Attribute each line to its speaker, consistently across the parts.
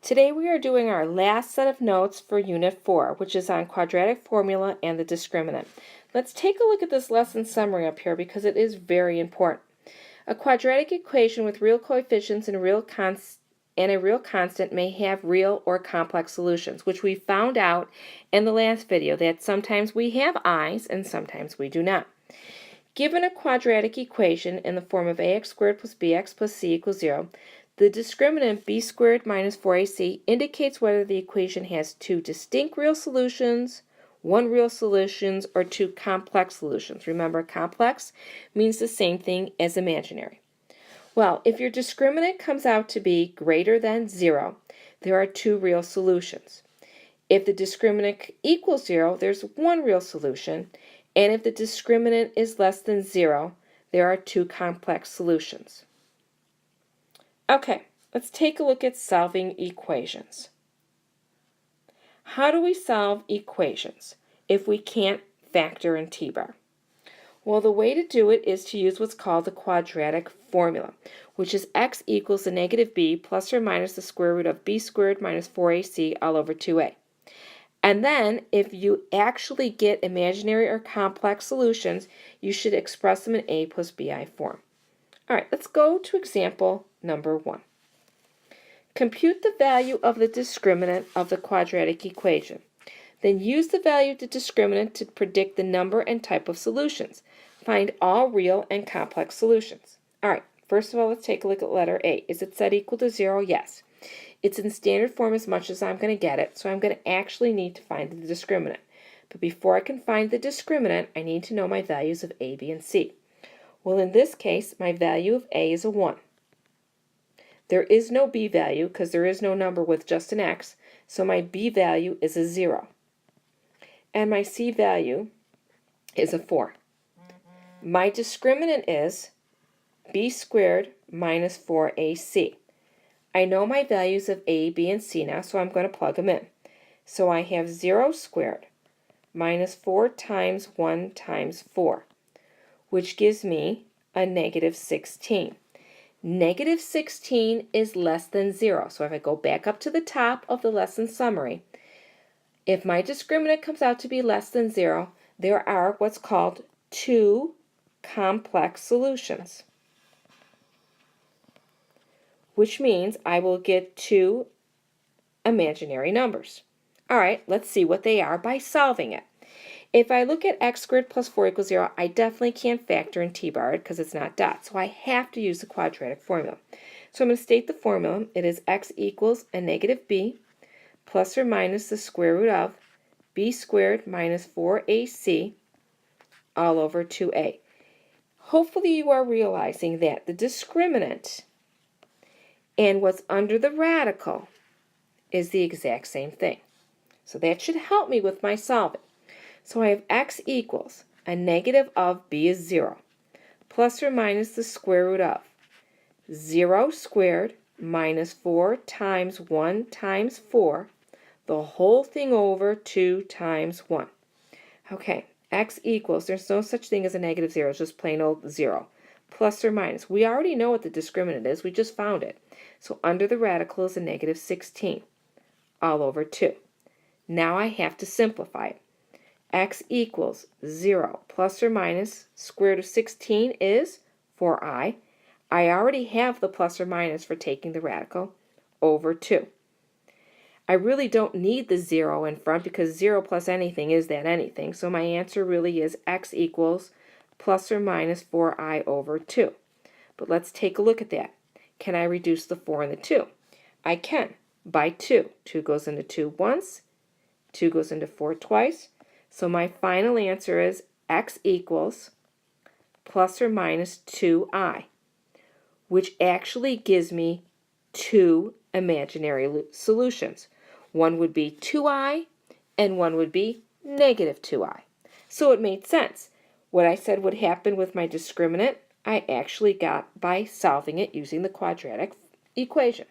Speaker 1: Today we are doing our last set of notes for Unit 4, which is on quadratic formula and the discriminant. Let's take a look at this lesson summary up here because it is very important. A quadratic equation with real coefficients and a real constant may have real or complex solutions, which we found out in the last video that sometimes we have i's and sometimes we do not. Given a quadratic equation in the form of ax squared plus bx plus c equals 0, the discriminant b squared minus 4ac indicates whether the equation has two distinct real solutions, one real solution, or two complex solutions. Remember, complex means the same thing as imaginary. Well, if your discriminant comes out to be greater than 0, there are two real solutions. If the discriminant equals 0, there's one real solution, and if the discriminant is less than 0, there are two complex solutions. Okay, let's take a look at solving equations. How do we solve equations if we can't factor in t-bar? Well, the way to do it is to use what's called the quadratic formula, which is x equals the negative b plus or minus the square root of b squared minus 4ac all over 2a. And then, if you actually get imaginary or complex solutions, you should express them in a plus bi form. All right, let's go to example number 1. Compute the value of the discriminant of the quadratic equation. Then use the value of the discriminant to predict the number and type of solutions. Find all real and complex solutions. All right, first of all, let's take a look at letter A. Is it set equal to 0? Yes. It's in standard form as much as I'm going to get it, so I'm going to actually need to find the discriminant. But before I can find the discriminant, I need to know my values of A, B, and C. Well, in this case, my value of A is a 1. There is no B value because there is no number with just an X, so my B value is a 0. And my C value is a 4. My discriminant is B squared minus 4AC. I know my values of A, B, and C now, so I'm going to plug them in. So I have 0 squared minus 4 times 1 times 4, which gives me a negative 16. Negative 16 is less than 0. So if I go back up to the top of the lesson summary, if my discriminant comes out to be less than 0, there are what's called two complex solutions, which means I will get two imaginary numbers. All right, let's see what they are by solving it. If I look at x squared plus 4 equals 0, I definitely can't factor in t-bar because it's not dot, so I have to use the quadratic formula. So I'm going to state the formula. It is x equals a negative b plus or minus the square root of b squared minus 4ac all over 2a. Hopefully you are realizing that the discriminant and what's under the radical is the exact same thing. So that should help me with my solving. So I have x equals a negative of b is 0 plus or minus the square root of 0 squared minus 4 times 1 times 4, the whole thing over 2 times 1. Okay, x equals, there's no such thing as a negative 0, it's just plain old 0. Plus or minus, we already know what the discriminant is, we just found it. So under the radical is a negative 16 all over 2. Now I have to simplify it. X equals 0 plus or minus square root of 16 is 4i. I already have the plus or minus for taking the radical over 2. I really don't need the 0 in front because 0 plus anything is that anything. So my answer really is x equals plus or minus 4i over 2. But let's take a look at that. Can I reduce the 4 and the 2? I can by 2. 2 goes into 2 once. 2 goes into 4 twice. So my final answer is x equals plus or minus 2i, which actually gives me two imaginary solutions. One would be 2i and one would be negative 2i. So it made sense. What I said would happen with my discriminant, I actually got by solving it using the quadratic equation.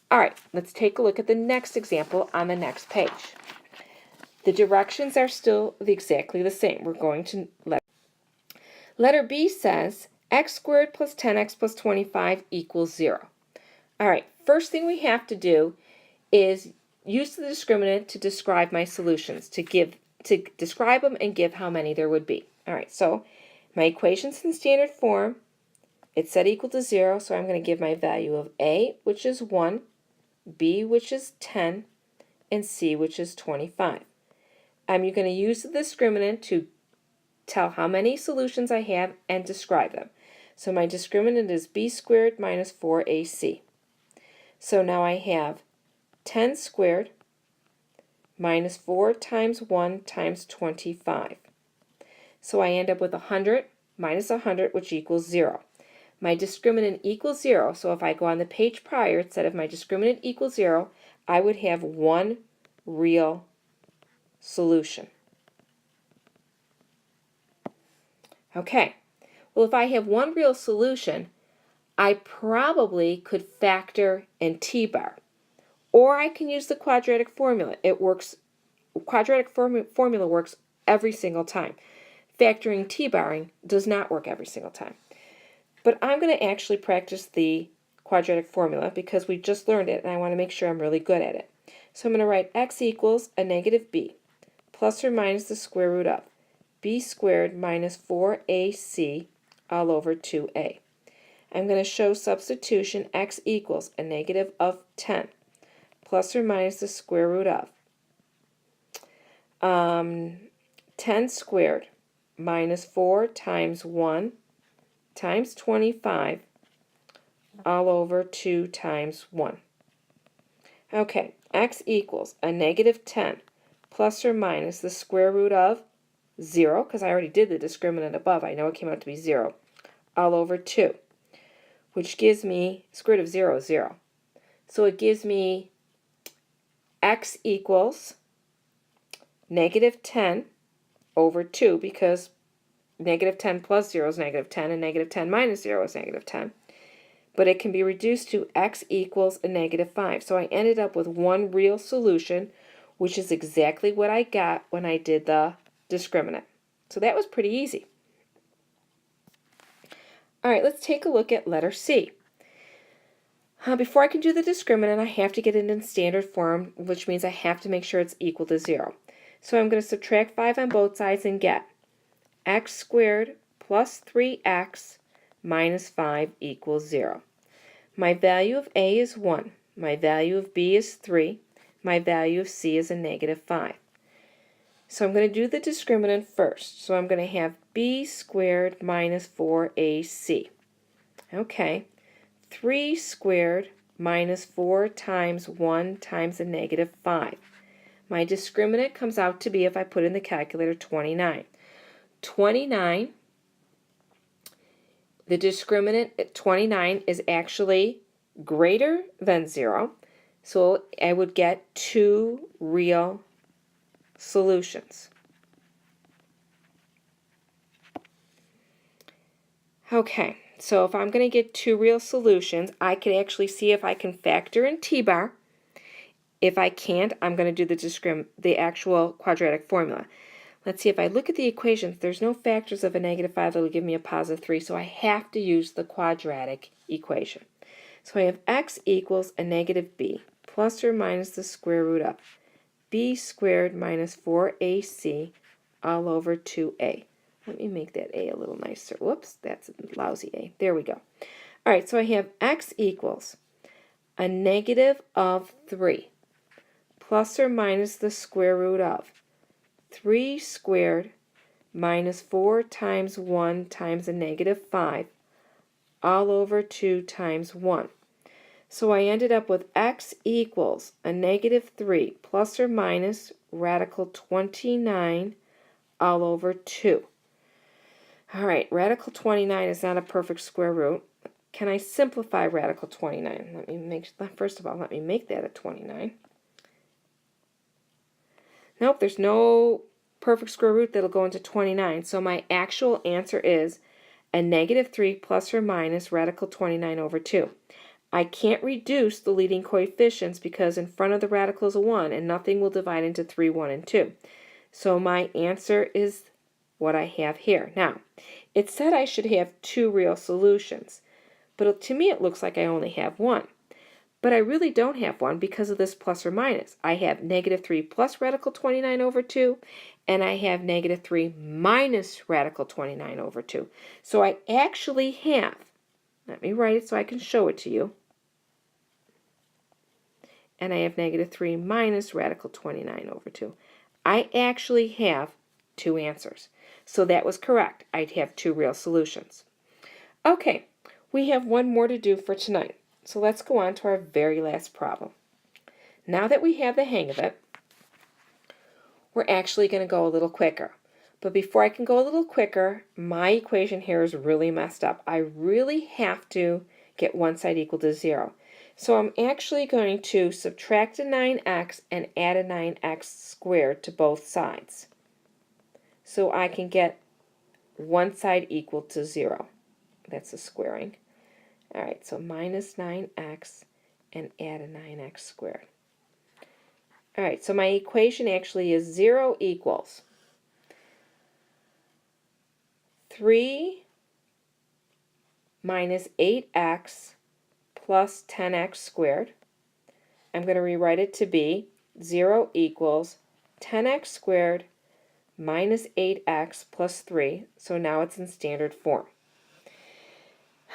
Speaker 1: All right, let's take a look at the next example on the next page. The directions are still exactly the same. We're going to letter B says x squared plus 10x plus 25 equals 0. All right, first thing we have to do is use the discriminant to describe my solutions, to describe them and give how many there would be. All right, so my equation's in standard form. It's set equal to 0, so I'm going to give my value of A, which is 1, B, which is 10, and C, which is 25. I'm going to use the discriminant to tell how many solutions I have and describe them. So my discriminant is B squared minus 4AC. So now I have 10 squared minus 4 times 1 times 25. So I end up with 100 minus 100, which equals 0. My discriminant equals 0, so if I go on the page prior, instead of my discriminant equals 0, I would have one real solution. Okay, well, if I have one real solution, I probably could factor in t-bar. Or I can use the quadratic formula. It works. Quadratic formula works every single time. Factoring t-barring does not work every single time. But I'm going to actually practice the quadratic formula because we just learned it and I want to make sure I'm really good at it. So I'm going to write x equals a negative b plus or minus the square root of b squared minus 4ac all over 2a. I'm going to show substitution x equals a negative of 10 plus or minus the square root of 10 squared minus 4 times 1 times 25 all over 2 times 1. Okay, x equals a negative 10 plus or minus the square root of 0, because I already did the discriminant above. I know it came out to be 0, all over 2, which gives me, square root of 0 is 0. So it gives me x equals negative 10 over 2, because negative 10 plus 0 is negative 10, and negative 10 minus 0 is negative 10. But it can be reduced to x equals a negative 5. So I ended up with one real solution, which is exactly what I got when I did the discriminant. So that was pretty easy. All right, let's take a look at letter C. Before I can do the discriminant, I have to get it in standard form, which means I have to make sure it's equal to 0. So I'm going to subtract 5 on both sides and get x squared plus 3x minus 5 equals 0. My value of A is 1. My value of B is 3. My value of C is a negative 5. So I'm going to do the discriminant first. So I'm going to have B squared minus 4AC. Okay. 3 squared minus 4 times 1 times a negative 5. My discriminant comes out to be, if I put in the calculator, 29. 29, the discriminant at 29 is actually greater than 0, so I would get two real solutions. Okay, so if I'm going to get two real solutions, I can actually see if I can factor in t-bar. If I can't, I'm going to do the actual quadratic formula. Let's see, if I look at the equations, there's no factors of a negative 5 that will give me a positive 3, so I have to use the quadratic equation. So I have x equals a negative b plus or minus the square root of b squared minus 4ac all over 2a. Let me make that a little nicer. Whoops, that's a lousy a. There we go. All right, so I have x equals a negative of 3 plus or minus the square root of 3 squared minus 4 times 1 times a negative 5 all over 2 times 1. So I ended up with x equals a negative 3 plus or minus radical 29 all over 2. All right, radical 29 is not a perfect square root. Can I simplify radical 29? First of all, let me make that a 29. Nope, there's no perfect square root that'll go into 29. So my actual answer is a negative 3 plus or minus radical 29 over 2. I can't reduce the leading coefficients because in front of the radical is a 1 and nothing will divide into 3, 1, and 2. So my answer is what I have here. Now, it said I should have two real solutions, but to me it looks like I only have one. But I really don't have one because of this plus or minus. I have negative 3 plus radical 29 over 2, and I have negative 3 minus radical 29 over 2. So I actually have, let me write it so I can show it to you, and I have negative 3 minus radical 29 over 2. I actually have two answers. So that was correct. I'd have two real solutions. Okay, we have one more to do for tonight. So let's go on to our very last problem. Now that we have the hang of it, we're actually going to go a little quicker. But before I can go a little quicker, my equation here is really messed up. I really have to get one side equal to 0. So I'm actually going to subtract a 9x and add a 9x squared to both sides. So I can get one side equal to 0. That's the squaring. All right, so minus 9x and add a 9x squared. All right, so my equation actually is 0 equals 3 minus 8x plus 10x squared. I'm going to rewrite it to be 0 equals 10x squared minus 8x plus 3. So now it's in standard form.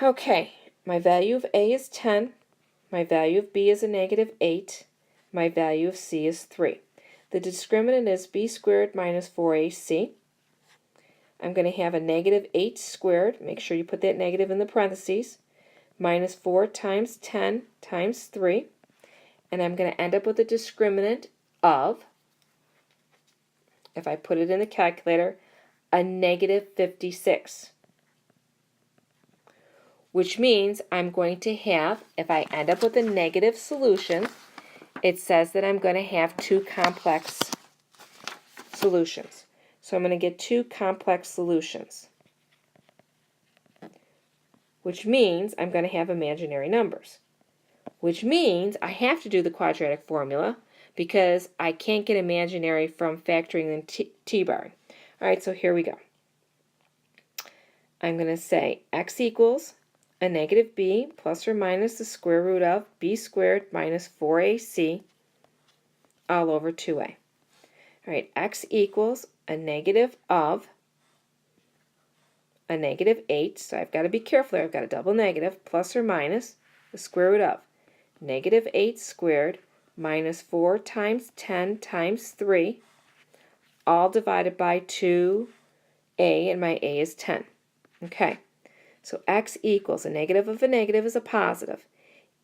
Speaker 1: Okay, my value of a is 10. My value of b is a negative 8. My value of c is 3. The discriminant is b squared minus 4ac. I'm going to have a negative 8 squared. Make sure you put that negative in the parentheses. Minus 4 times 10 times 3. And I'm going to end up with a discriminant of, if I put it in the calculator, a negative 56. Which means I'm going to have, if I end up with a negative solution, it says that I'm going to have two complex solutions. So I'm going to get two complex solutions, which means I'm going to have imaginary numbers, which means I have to do the quadratic formula because I can't get imaginary from factoring in t-bar. All right, so here we go. I'm going to say x equals a negative b plus or minus the square root of b squared minus 4ac all over 2a. All right, x equals a negative of a negative 8, so I've got to be careful there. I've got a double negative, plus or minus the square root of negative 8 squared minus 4 times 10 times 3, all divided by 2a, and my a is 10. Okay. So x equals a negative of a negative is a positive.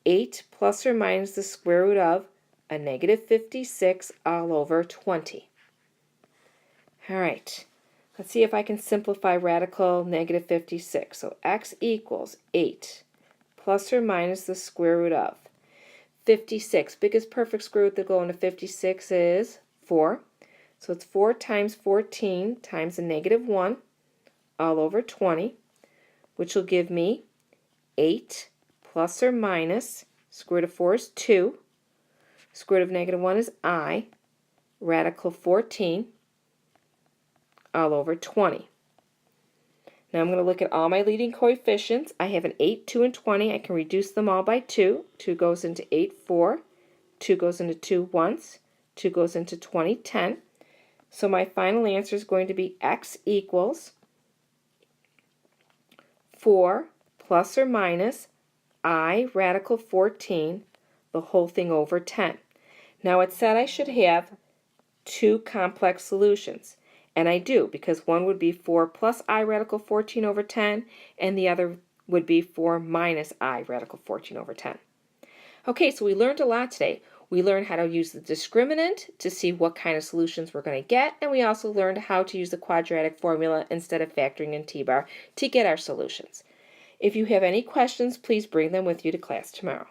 Speaker 1: 8 plus or minus the square root of a negative 56 all over 20. All right, let's see if I can simplify radical negative 56. So x equals 8 plus or minus the square root of 56. Biggest perfect square root that go into 56 is 4. So it's 4 times 14 times a negative 1 all over 20. Which will give me 8 plus or minus, square root of 4 is 2, square root of negative 1 is I, radical 14, all over 20. Now I'm going to look at all my leading coefficients. I have an 8, 2, and 20. I can reduce them all by 2. 2 goes into 8, 4. 2 goes into 2 once. 2 goes into 20, 10. So my final answer is going to be x equals 4 plus or minus I radical 14, the whole thing over 10. Now it said I should have two complex solutions, and I do, because one would be 4 plus I radical 14 over 10, and the other would be 4 minus I radical 14 over 10. Okay, so we learned a lot today. We learned how to use the discriminant to see what kind of solutions we're going to get, and we also learned how to use the quadratic formula instead of factoring in t-bar to get our solutions. If you have any questions, please bring them with you to class tomorrow.